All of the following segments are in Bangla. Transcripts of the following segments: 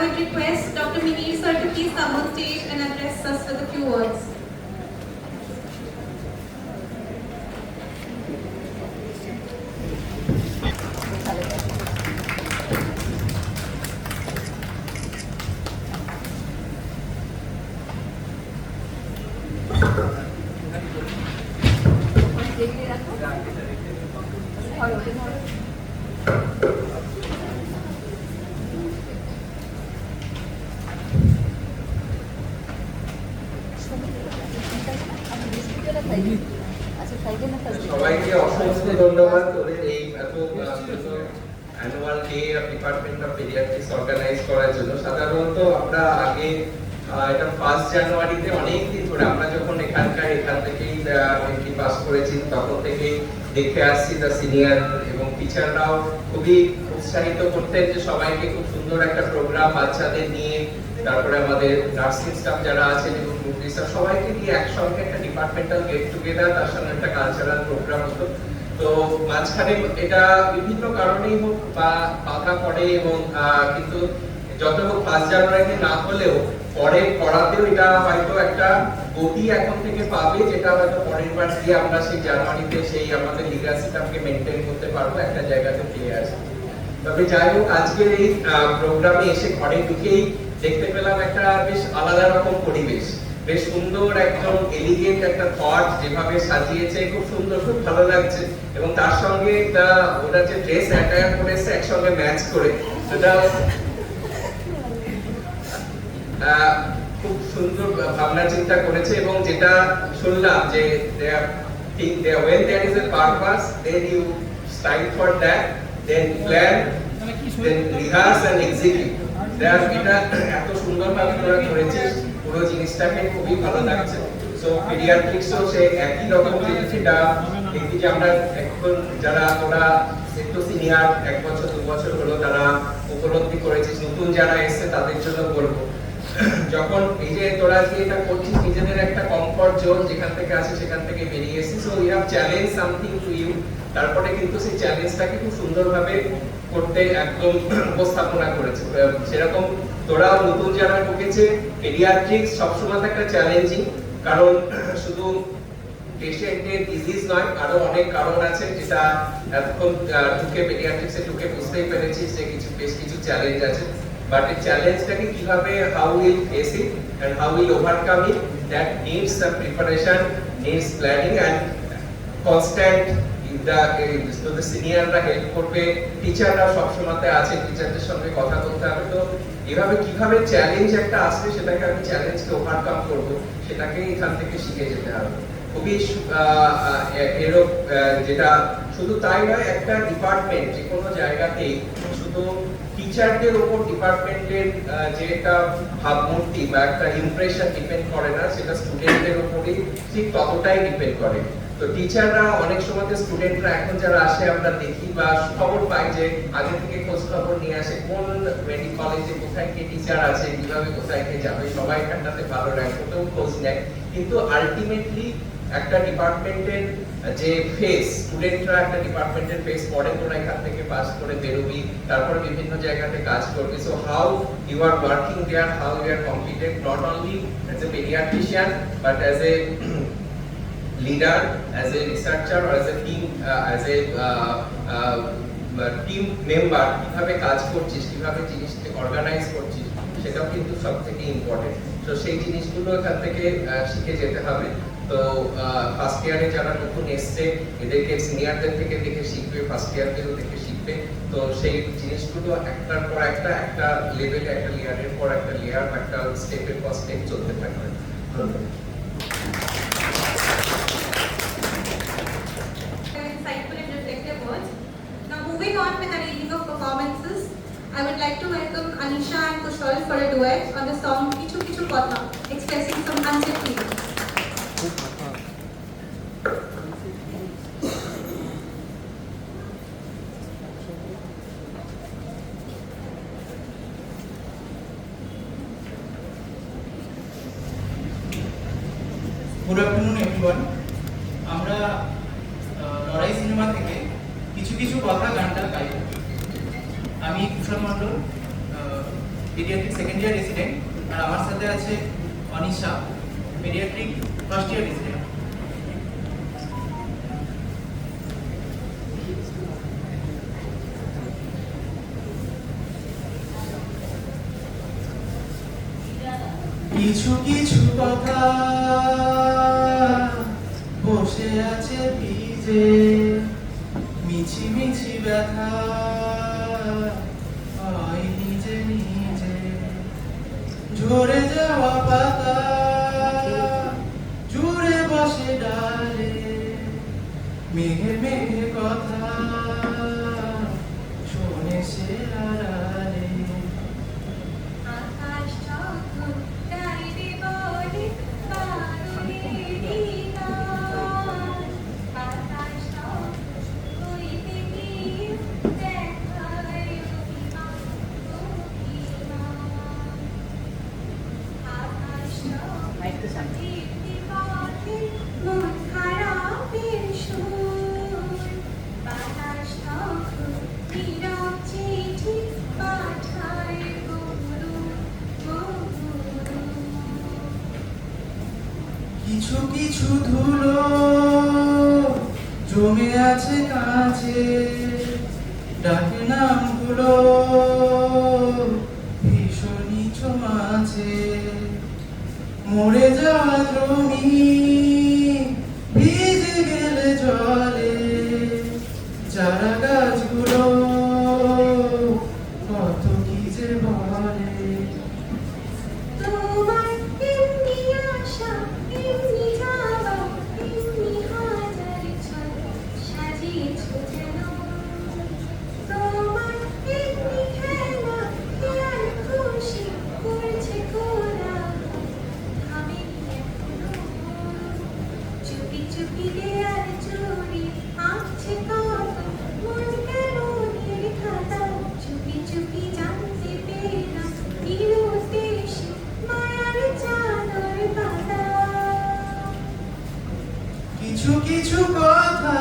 would request Dr. Minir sir to please come on stage and address us with a few words. সবাইকে অসংখ্য ধন্যবাদ ওদের এই এত annual day of department of paediatrics organise করার জন্য। সাধারণত আমরা আগে এটা 1 জানুয়ারিতে অনেক দিন ধরে আমরা যখন এখান থেকেই এন্ট্রি পাস করেছি তখন থেকেই দেখে আসছি দ্য সিনিয়র এবং টিচাররাও খুবই উৎসাহিত করতেন যে সবাইকে খুব সুন্দর একটা প্রোগ্রাম বাচ্চাদের নিয়ে, তারপরে আমাদের নার্সিং স্টাফ যারা আছেন এবং প্রফেসর সবাইকে নিয়ে একসঙ্গে একটা ডিপার্টমেন্টাল গেট টুগেদার, তার সঙ্গে একটা কালচারাল প্রোগ্রাম হতো। তো মাঝখানে এটা বিভিন্ন কারণেই হোক বা বাধা পড়ে এবং কিন্তু যত হোক 1 জানুয়ারিতে না হলেও পরে পড়াতেও এটা হয়তো একটা গতি এখন থেকে পাবে, যেটা হয়তো পরের বার গিয়ে আমরা সেই জানুয়ারিতে সেই আমাদের লিগাসিটাকে মেনটেন করতে পারবো, একটা জায়গাতে ফিরে আসবো। তবে যাই হোক আজকের এই প্রোগ্রামে এসে ঘরে ঢুকেই দেখতে পেলাম একটা বেশ আলাদা রকম পরিবেশ, বেশ সুন্দর একদম এলিগেন্ট একটা থট যেভাবে সাজিয়েছে, খুব সুন্দর, খুব ভালো লাগছে। এবং তার সঙ্গে ওরা যে ড্রেস অ্যাটায়ার করেছে একসঙ্গে ম্যাচ করে, সেটা খুব সুন্দর ভাবনা চিন্তা করেছে। এবং যেটা শুনলাম যে when there is a purpose then you strive for that, then plan, then rehearse and execute. এটা এত সুন্দরভাবে তোরা করেছিস, পুরো জিনিসটাকে খুবই ভালো লাগছে। সো পেডিয়াট্রিক্সও সে একই রকম যেটা দেখি যে আমরা এখন যারা তোরা একটু সিনিয়র 1 বছর 2 বছর হলো তারা উপলব্ধি করেছিস, নতুন যারা এসেছে তাদের জন্য বলবো, যখন এই যে তোরা যে এটা করছিস নিজেদের একটা কমফর্ট জোন যেখান থেকে আছে সেখান থেকে বেরিয়ে এসেছিস, so you have challenge something to you, তারপরে কিন্তু সেই চ্যালেঞ্জটাকে খুব সুন্দরভাবে করতে একদম উপস্থাপনা করেছে। সেরকম তোরাও নতুন যারা ঢুকেছে, পেডিয়াট্রিক্স সবসময় একটা চ্যালেঞ্জিং, কারণ শুধু পেশেন্টের ডিজিজ নয়, আরো অনেক কারণ আছে যেটা এখন ঢুকে পেডিয়াট্রিক্সে ঢুকে বুঝতেই পেরেছি যে বেশ কিছু চ্যালেঞ্জ আছে। But the challenge কিভাবে how we'll face it and how we'll overcome it, that needs some preparation, needs planning and constant the সিনিয়ররা হেল্প করবে, টিচাররা সবসময় আছে, টিচারদের সঙ্গে কথা বলতে হবে। তো এভাবে কিভাবে চ্যালেঞ্জ একটা আসবে সেটাকে আমি চ্যালেঞ্জকে ওভারকাম করব, সেটাকে এখান থেকে শিখে যেতে হবে। খুবই এরকম যেটা শুধু তাই নয়, একটা ডিপার্টমেন্ট যে কোনো জায়গাতেই শুধু টিচারদের উপর ডিপার্টমেন্টের যে একটা ভাবমূর্তি বা একটা ইমপ্রেশন ডিপেন্ড করে না, সেটা স্টুডেন্টদের উপরই ঠিক ততটাই ডিপেন্ড করে। তো টিচাররা অনেক সময় স্টুডেন্টরা এখন যারা আসে আমরা দেখি বা খবর পাই যে আগে থেকে খোঁজ খবর নিয়ে আসে কোন মেডিকেল কলেজে কোথায় কে টিচার আছে, কিভাবে কোথায় কে যাবে, সবাই এখানটাতে ভালো র্যাঙ্ক করতেও খোঁজ নেয়। কিন্তু আলটিমেটলি একটা ডিপার্টমেন্টের যে ফেস, স্টুডেন্টরা একটা ডিপার্টমেন্টের ফেস পড়ে, তোরা এখান থেকে পাস করে বেরোবি, তারপরে বিভিন্ন জায়গাতে কাজ করবি। So how you are working there, how you are competent not only as a paediatrician but as a leader, as a researcher or as a team member, কিভাবে কাজ করছিস, কিভাবে জিনিসকে অর্গানাইজ করছিস, সেটাও কিন্তু সবথেকে ইম্পর্টেন্ট। তো সেই জিনিসগুলো এখান থেকে শিখে যেতে হবে। তো ফার্স্ট ইয়ারে যারা নতুন এসছে এদেরকে সিনিয়রদের থেকে দেখে শিখবে, ফার্স্ট ইয়ারদেরও দেখে শিখবে। তো সেই জিনিসগুলো একটার পর একটা লেভেলে, একটা লেয়ারের পর একটা লেয়ার, একটা স্টেপের পর স্টেপ চলতে থাকবে। ধন্যবাদ। Moving on with the reading of performances, I would like to welcome Anisha and Kushal for a duet on the song Kichu Kichu Kotha, expressing some unsaid feelings. Good afternoon everyone. আমরা লড়াই সিনেমা থেকে কিছু কিছু কথা গানটা গাইব। আমি কুশল মণ্ডল, পেডিয়াট্রিক সেকেন্ড ইয়ার রেসিডেন্ট, আর আমার সাথে আছে Anisha, paediatric first year resident. কিছু কিছু কথা বসে আছে ভিজে, মিছি মিছি ব্যথা হয় নিজে নিজে, ঝরে যাওয়া পাতা জুড়ে বসে ডালে, মেঘে মেঘে কথা শোনে সে আড়ালে। আকাশ যখন গাইবে বলে বারুণেরই গান, বাতাস তখন বইতে গিয়ে দেখায় অভিমান, অভিমান। আকাশ যখন ফিরতি পথে মন খারাপের সুর, বাতাস তখন নীরব চিঠি পাঠায় গুরু, গুরু। কিছু কিছু ধুলো জমে আছে কাছে, ডাকে নামগুলো ভীষণ নিচু মাঝে, মরে যাওয়া জমি ভিজে গেলে জলে, চারা গাছগুলো কত কি যে বলে। তোমার এমনি আশা, এমনি যাওয়া, এমনি হাজার ছল সাজিয়েছ যেন। তোমার এমনি খেলা, খেয়াল খুশি করছে কোলাহল, থামেনি এখনো। চুপি চুপি দেয়াল জুড়ে আঁকছে কত মন কেমনের খাতা, চুপি চুপি জানতে পেলাম নিরুদ্দেশে মায়ার চাদর পাতা। কিছু কিছু কথা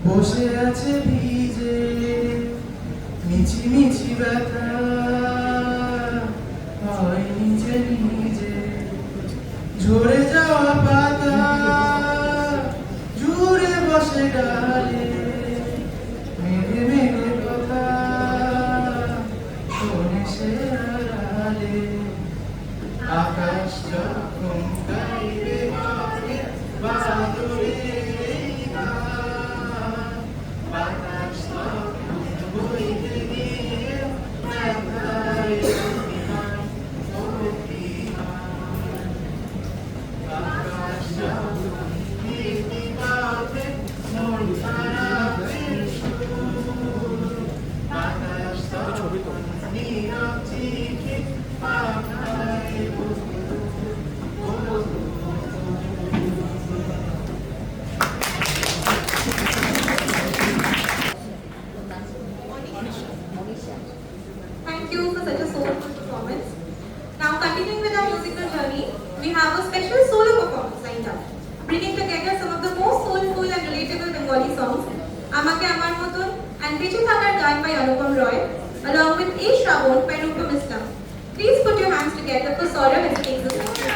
বসে আছে ভিজে, মিছি মিছি ব্যথা হয় নিজে নিজে, ঝরে যাওয়া পাতা জুড়ে বসে ডালে, মেঘে মেঘে কথা শোনে সে আড়ালে। আকাশ যখন গাইবে বলে বাদলের এই গান, বাতাস তখন বইতে গিয়ে দেখায় অভিমান, অভিমান। আকাশ যখন ফিরতি পথে মন খারাপের সুর, বাতাস তখন নীরব চিঠি পাঠায় গুরু, গুরু। Thank you for such a soulful performance. Now, continuing with our musical journey, we have a special solo performance lined up, bringing together some of the most soulful and relatable Bengali songs, Amake Amar Moton and Beche Thakar Gaan by Anupam Roy, along with A. Shravon by Rupam Islam. Please put your hands together for Saurav as he takes the stage.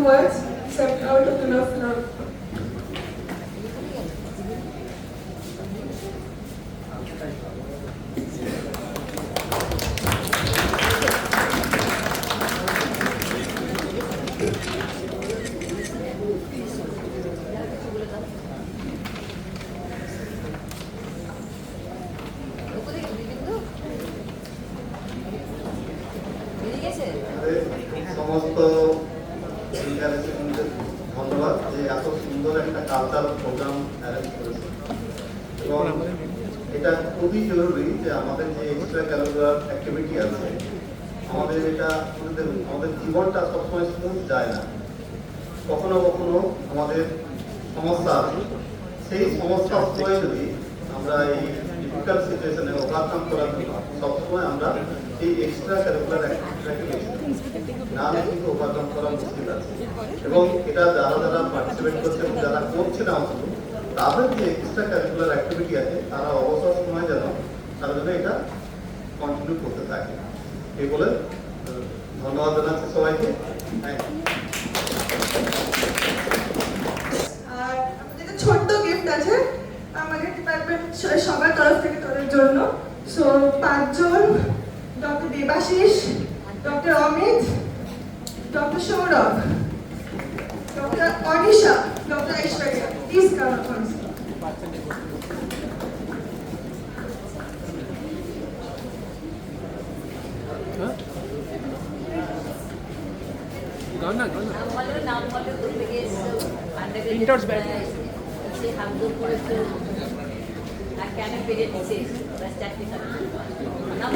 words except out of enough love. সমস্ত ধন্যবাদ যে এত সুন্দর একটা কালচারাল প্রোগ্রাম অ্যারেঞ্জ করেছে এবং এটা খুবই জরুরি যে আমাদের যে এক্সট্রা ক্যারিকুলার অ্যাক্টিভিটি আছে আমাদের এটা আমাদের জীবনটা সবসময় স্মুথ যায় না, কখনো কখনো আমাদের সমস্যা আছে। সেই সমস্যার সময় যদি আমরা এই ডিফিকাল্ট সিচুয়েশনে ওভারকাম করার জন্য সবসময় আমরা এই এক্সট্রা ক্যারিকুলার অ্যাক্টিভিটি না কিন্তু ওভারকাম করা মুশকিল আছে এবং এটা যারা যারা পার্টিসিপেট করছে এবং যারা করছে না অন্তত তাদের যে এক্সট্রা ক্যারিকুলার অ্যাক্টিভিটি আছে তারা অবসর সময় যেন তারা যেন এটা কন্টিনিউ করতে থাকে। এই বলে ধন্যবাদ জানাচ্ছি সবাইকে। Thank you. আর আমাদের একটা ছোট্ট গিফট আছে আমাদের ডিপার্টমেন্ট সবার তরফ থেকে তোদের জন্য। সো 5 জন, doctor Debashis, doctor Amit, doctor Sourav, doctor Anisha, doctor Aishwarya, please come up on stage. নাম বলে তো থেকে ইন্টার্স ব্যাচ সে হামদো করেছে আর কেন পেরে দিছে রাস্তা কি নাম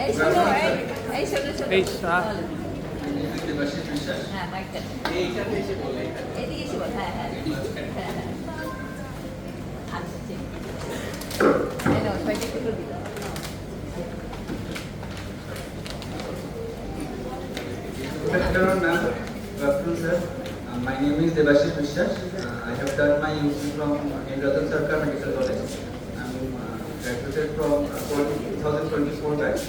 এই শোনো এই দেবাশিস বিশ্বাস হ্যাঁ মাইকটা এইটাতে এসে বলে এদিকে এসে বল হ্যাঁ আচ্ছা ঠিক হ্যালো সবাইকে একটু দিও Good afternoon, ma'am. Good afternoon, sir. My name is Debashish Vishwas. I have done my UC from Ratan Sarkar Medical College. I'm graduated from 2024 batch.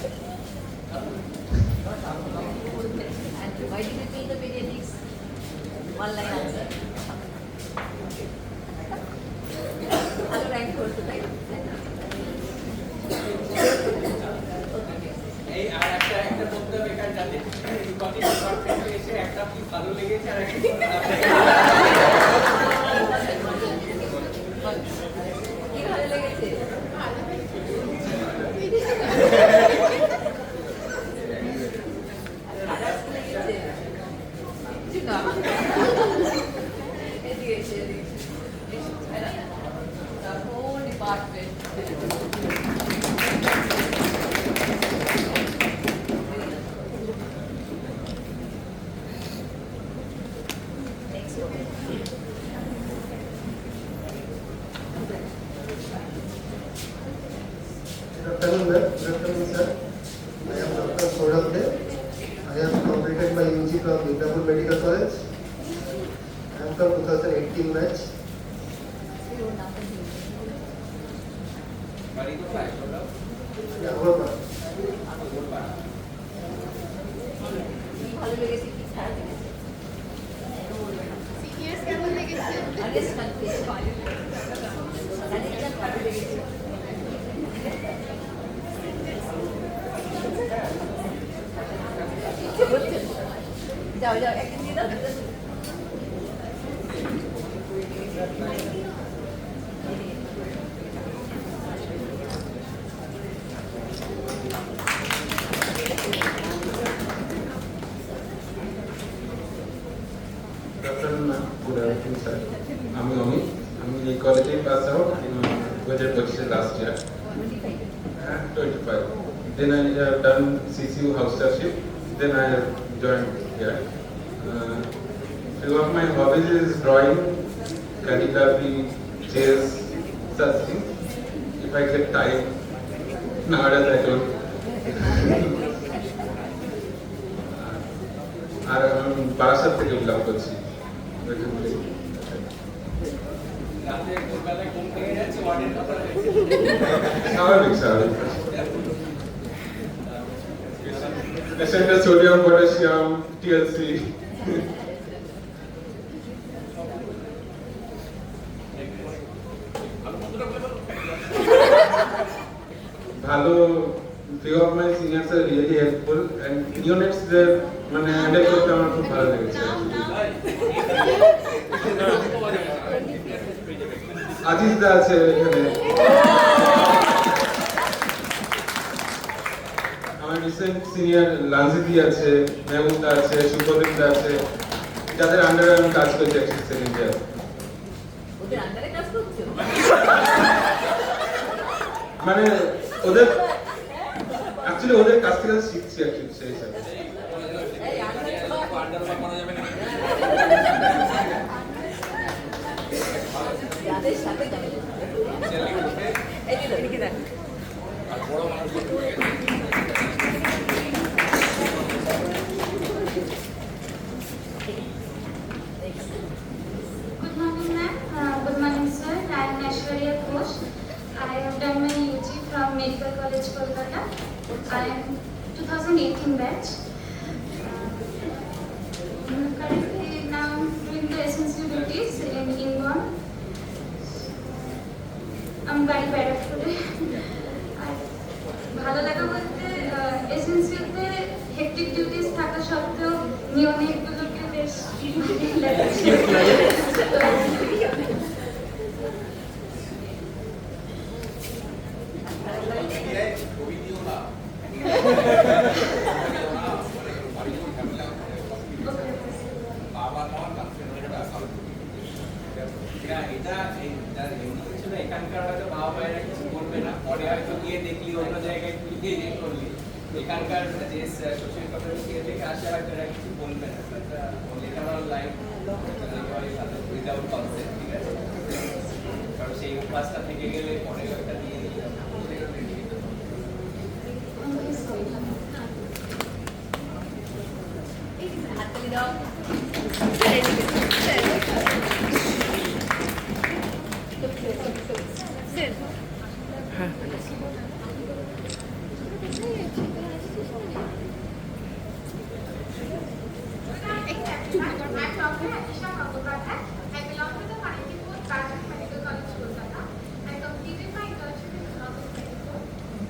And why did you choose the pediatrics? One line answer. Hello, rank course, right? এই আর একটা বলতে হবে এখানে যাতে কত ডিপার্টমেন্টে এসে একটা কি ভালো লেগেছে আর একটা কি ভালো লেগেছে? খারাপ লেগেছে? কিছু না। এদিকে এসে, এদিকে এসে। The whole department. Next one. Good afternoon, sir. I am Dr. Saurabh De. I have completed my UG from Midnapur Medical College. I am from 2018 batch. বাড়ি কোথায় সৌরভ? Yeah, over. কি ভালো লেগেছে কি খারাপ লেগেছে আগে কনফিউশন আগে খারাপ লেগেছে যাও যাও একদিন দিয়ে দাও Good afternoon, ma'am. Good afternoon, sir. I'm Amit. I'm in ecology pass out in 2025 last year. 25. Then I have done CCU house staffship. Then I have joined here. Few of my hobbies is drawing, calligraphy, chess, such things. If I get time, nowadays I don't. আর আমি বারাসাত থেকে বিলং করছি। রাতে ভোরবেলায় ঘুম থেকে যাচ্ছে ওয়ার্ডের কথা স্বাভাবিক পেশেন্টের sodium potassium TLC few of my seniors are really helpful and units there মানে হ্যান্ডেল করতে আমার খুব ভালো লেগেছে আজিজ দা আছে এখানে আমার রিসেন্ট সিনিয়র লানজিদি আছে মেহবুব দা আছে সুপ্রদীপ দা আছে যাদের আন্ডারে আমি কাজ করছি অ্যাক্সেস সেকেন্ড ইয়ার ওদের আন্ডারে কাজ করছো? মানে ওদের অ্যাকচুয়ালি ওদের কাছ থেকে শিখছি অ্যাকচুয়ালি সেই হিসাবে এই আন্ডারে যাদের সাথে যাবে এই যে এদিকে দেখ Good morning, ma'am. Good morning, sir. I am Aishwarya Ghosh. I have done my UG from Medical College, Kolkata. I am 2018 batch. Currently, now doing the essential duties in Inborn. I'm very bad at today. ভালো লাগা বলতে এসেন্সিয়ালতে হেক্টিক ডিউটিস থাকা সত্ত্বেও নিয়মিতগুলোকে বেশ এখানকার হয়তো মা বাবারা কিছু বলবে না পরে হয়তো গিয়ে দেখলি অন্য জায়গায় গিয়ে ইয়ে করলি এখানকার যে সোশ্যাল কমিউনিটি থেকে আসে হয়তো এরা কিছু বলবে না লেখানোর লাইফ উইদাউট কনসেপ্ট ঠিক আছে কারণ সেই অভ্যাসটা থেকে গেলে পরে একটা দিয়ে হাততালি দাও I'm Dr. Anisha Kapoorkar. I belong to the Manipur Private Medical College, Kolkata. I completed my internship in 2024.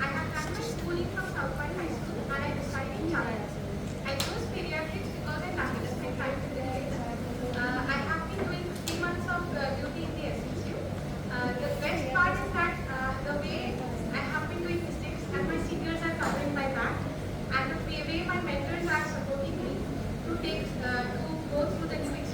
I have done my schooling from South Point High School and I decided in Chennai. I chose pediatrics because I practiced my private clinics. I have been doing 3 months of duty in the SCU. The best part is that the way I have been doing mistakes and my seniors are covering my back, and the way my mentors are supporting me to go through the new experience.